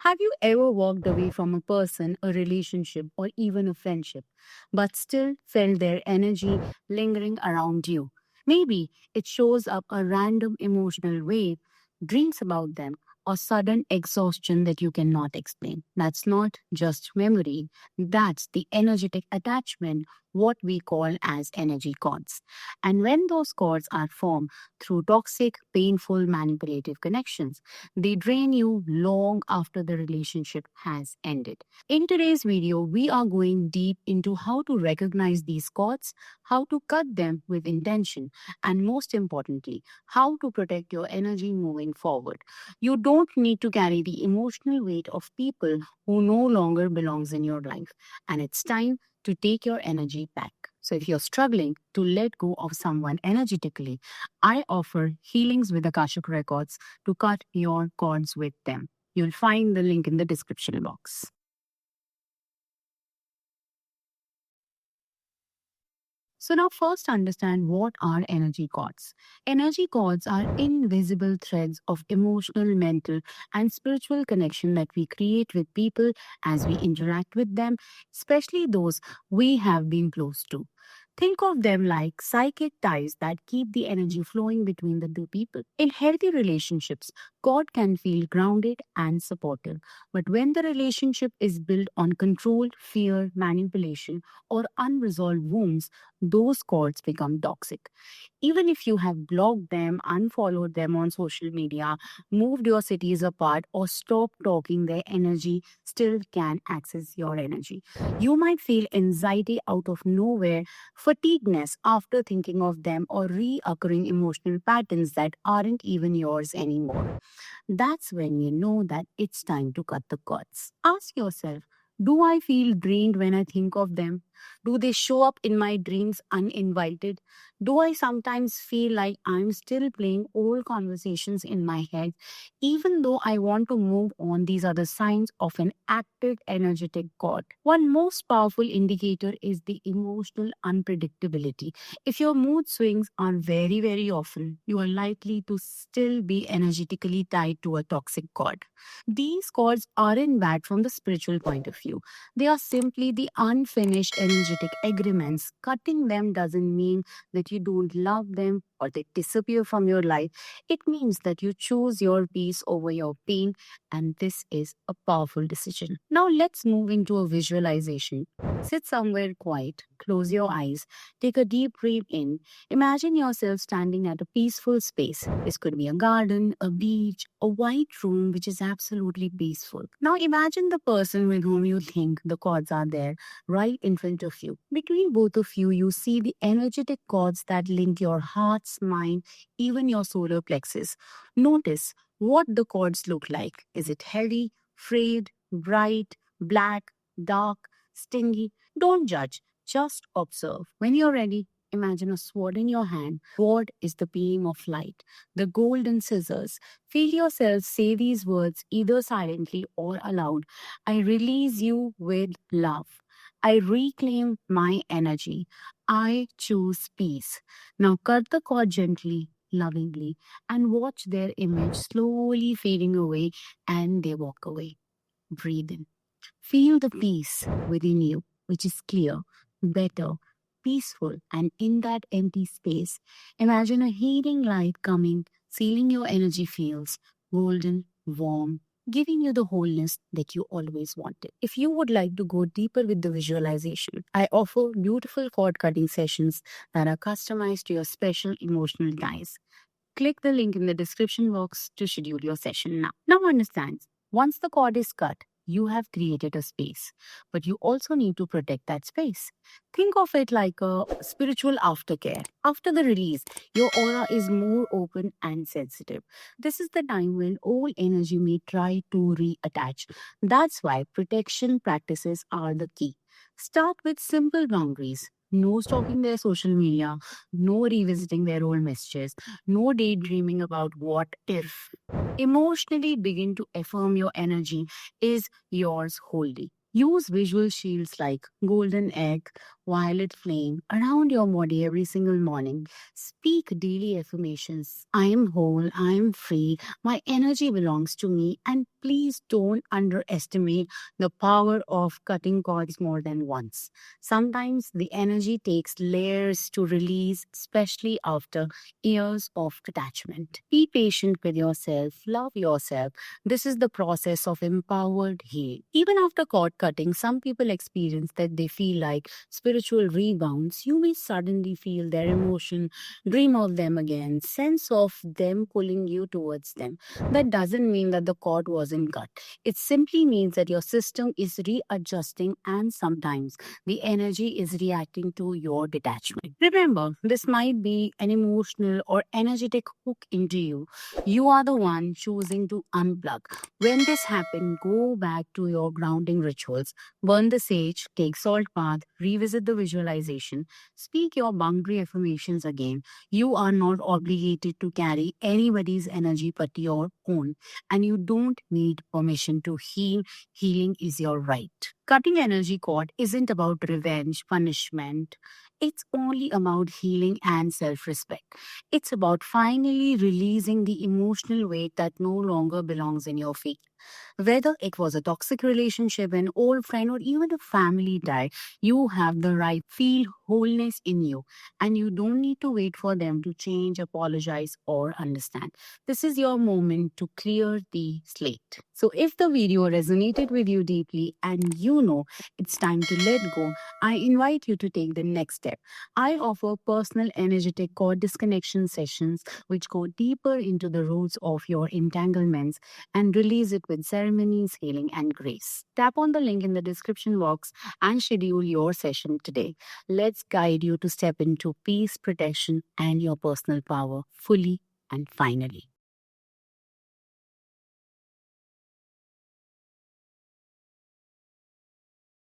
Have you ever walked away from a person, a relationship, or even a friendship, but still felt their energy lingering around you? Maybe it shows up a random emotional wave, dreams about them, or sudden exhaustion that you cannot explain. That's not just memory, that's the energetic attachment, what we call as energy cords. And when those cords are formed through toxic, painful, manipulative connections, they drain you long after the relationship has ended. In today's video, we are going deep into how to recognize these cords, how to cut them with intention, and most importantly, how to protect your energy moving forward. You don't need to carry the emotional weight of people who no longer belongs in your life, and it's time to take your energy back. So if you're struggling to let go of someone energetically, I offer Healings with Akashic Records to cut your cords with them. You'll find the link in the description box. So now first understand what are energy cords. Energy cords are invisible threads of emotional, mental, and spiritual connection that we create with people as we interact with them, especially those we have been close to. Think of them like psychic ties that keep the energy flowing between the two people. In healthy relationships, God can feel grounded and supportive. But when the relationship is built on control, fear, manipulation, or unresolved wounds, those cords become toxic. Even if you have blocked them, unfollowed them on social media, moved your cities apart, or stopped talking, their energy still can access your energy. You might feel anxiety out of nowhere, fatigueness after thinking of them, or reoccurring emotional patterns that aren't even yours anymore. That's when you know that it's time to cut the cords. Ask yourself, do I feel drained when I think of them? Do they show up in my dreams uninvited? Do I sometimes feel like I'm still playing old conversations in my head, even though I want to move on? These are the signs of an active, energetic cord. One most powerful indicator is the emotional unpredictability. If your mood swings are very, very often, you are likely to still be energetically tied to a toxic cord. These cords aren't bad from the spiritual point of view. They are simply the unfinished energetic agreements. Cutting them doesn't mean that you don't love them or they disappear from your life. It means that you choose your peace over your pain, and this is a powerful decision. Now, let's move into a visualization. Sit somewhere quiet, close your eyes, take a deep breath in. Imagine yourself standing at a peaceful space. This could be a garden, a beach, a white room which is absolutely peaceful. Now imagine the person with whom you think the cords are there right in front of you. Between both of you, you see the energetic cords that link your heart's mind, even your solar plexus. Notice what the cords look like. Is it heavy, frayed, bright, black, dark, stingy? Don't judge, just observe. When you're ready, imagine a sword in your hand. Sword is the beam of light, the golden scissors. Feel yourself say these words either silently or aloud. I release you with love. I reclaim my energy. I choose peace. Now cut the cord gently, lovingly, and watch their image slowly fading away and they walk away. Breathe in. Feel the peace within you, which is clear, better, peaceful, and in that empty space, imagine a healing light coming, sealing your energy fields, golden, warm, giving you the wholeness that you always wanted. If you would like to go deeper with the visualization, I offer beautiful cord cutting sessions that are customized to your special emotional ties. Click the link in the description box to schedule your session now. Now understand, once the cord is cut, you have created a space, but you also need to protect that space. Think of it like a spiritual aftercare. After the release, your aura is more open and sensitive. This is the time when old energy may try to reattach. That's why protection practices are the key. Start with simple boundaries. No stalking their social media, no revisiting their old messages, no daydreaming about what if. Emotionally begin to affirm your energy is yours wholly. Use visual shields like golden egg, violet flame around your body every single morning. Speak daily affirmations. I am whole, I am free, my energy belongs to me, and please don't underestimate the power of cutting cords more than once. Sometimes the energy takes layers to release, especially after years of attachment. Be patient with yourself, love yourself. This is the process of empowered healing. Even after cord cutting, some people experience that they feel like spiritual rebounds. You may suddenly feel their emotion, dream of them again, sense of them pulling you towards them. That doesn't mean that the cord wasn't cut. It simply means that your system is readjusting and sometimes the energy is reacting to your detachment. Remember, this might be an emotional or energetic hook into you. You are the one choosing to unplug. When this happens, go back to your grounding rituals. Burn the sage, take salt bath, revisit the visualization, speak your boundary affirmations again. You are not obligated to carry anybody's energy but your own, and you don't need permission to heal. Healing is your right. Cutting energy cord isn't about revenge, punishment. It's only about healing and self respect. It's about finally releasing the emotional weight that no longer belongs in your feet. Whether it was a toxic relationship, an old friend, or even a family tie, you have the right feel wholeness in you. And you don't need to wait for them to change, apologize, or understand. This is your moment to clear the slate. So if the video resonated with you deeply and you know it's time to let go, I invite you to take the next step. I offer personal energetic cord disconnection sessions which go deeper into the roots of your entanglements and release it with ceremonies, healing, and grace. Tap on the link in the description box and schedule your session today. Let's guide you to step into peace, protection, and your personal power fully and finally.